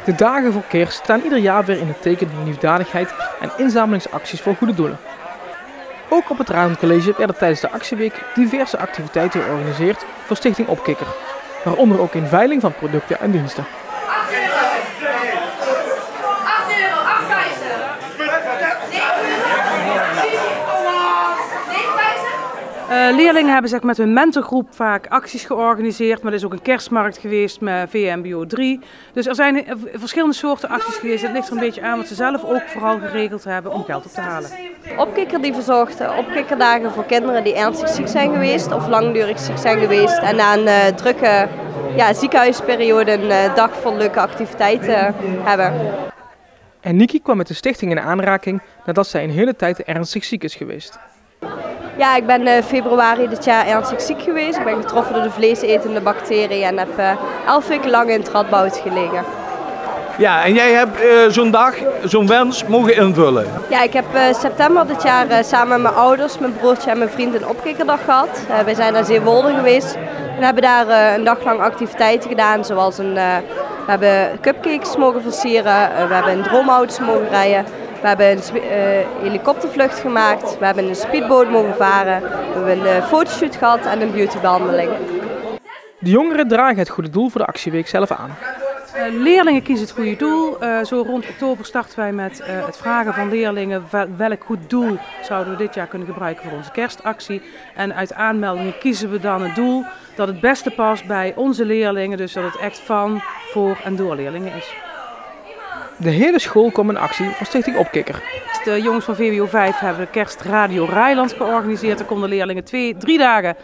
De dagen voor kerst staan ieder jaar weer in het teken van liefdadigheid en inzamelingsacties voor goede doelen. Ook op het Raadcollege werden tijdens de actieweek diverse activiteiten georganiseerd voor Stichting Opkikker, waaronder ook een veiling van producten en diensten. Leerlingen hebben zeg, met hun mentorgroep vaak acties georganiseerd, maar er is ook een kerstmarkt geweest met VMBO 3. Dus er zijn verschillende soorten acties geweest. Het ligt er een beetje aan wat ze zelf ook vooral geregeld hebben om geld op te halen. Opkikker die verzorgt opkikkerdagen voor kinderen die ernstig ziek zijn geweest of langdurig ziek zijn geweest. En na een drukke ziekenhuisperiode een dag vol leuke activiteiten hebben. En Niki kwam met de stichting in aanraking nadat zij een hele tijd ernstig ziek is geweest. Ja, ik ben februari dit jaar ernstig ziek geweest. Ik ben getroffen door de vleesetende bacterie en heb 11 weken lang in het radboud gelegen. Ja, en jij hebt zo'n dag, zo'n wens mogen invullen. Ja, ik heb september dit jaar samen met mijn ouders, mijn broertje en mijn vriend een opkikkerdag gehad. Wij zijn naar Zeewolde geweest en hebben daar een dag lang activiteiten gedaan. Zoals we hebben cupcakes mogen versieren, we hebben een droomauto's mogen rijden. We hebben een helikoptervlucht gemaakt, we hebben een speedboot mogen varen, we hebben een fotoshoot gehad en een beautybehandeling. De jongeren dragen het goede doel voor de actieweek zelf aan. Leerlingen kiezen het goede doel. Zo rond oktober starten wij met het vragen van leerlingen welk goed doel zouden we dit jaar kunnen gebruiken voor onze kerstactie. En uit aanmeldingen kiezen we dan het doel dat het beste past bij onze leerlingen, dus dat het echt van, voor en door leerlingen is. De hele school kwam in actie voor Stichting Opkikker. De jongens van VWO 5 hebben kerstradio Rijland georganiseerd. Er konden leerlingen 2-3 dagen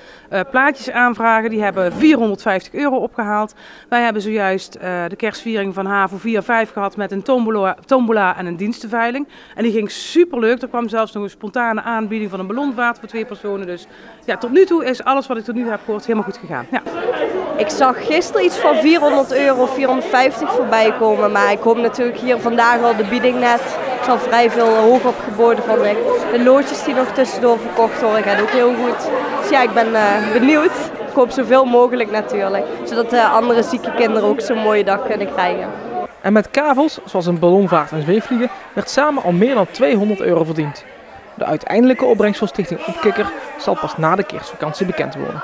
plaatjes aanvragen. Die hebben €450 opgehaald. Wij hebben zojuist de kerstviering van HAVO 4-5 gehad met een tombola en een dienstenveiling. En die ging superleuk. Er kwam zelfs nog een spontane aanbieding van een ballonvaart voor 2 personen. Dus ja, tot nu toe is alles wat ik tot nu toe heb gehoord helemaal goed gegaan. Ja. Ik zag gisteren iets van €400, €450 voorbij komen. Maar ik hoop natuurlijk hier vandaag al de bieding net. Er zal vrij veel hoog opgeboden van mij. De loodjes die nog tussendoor verkocht worden gaat ook heel goed. Dus ja, ik ben benieuwd. Ik hoop zoveel mogelijk natuurlijk. Zodat de andere zieke kinderen ook zo'n mooie dag kunnen krijgen. En met kavels, zoals een ballonvaart en zweefvliegen, werd samen al meer dan €200 verdiend. De uiteindelijke opbrengst van Stichting Opkikker zal pas na de kerstvakantie bekend worden.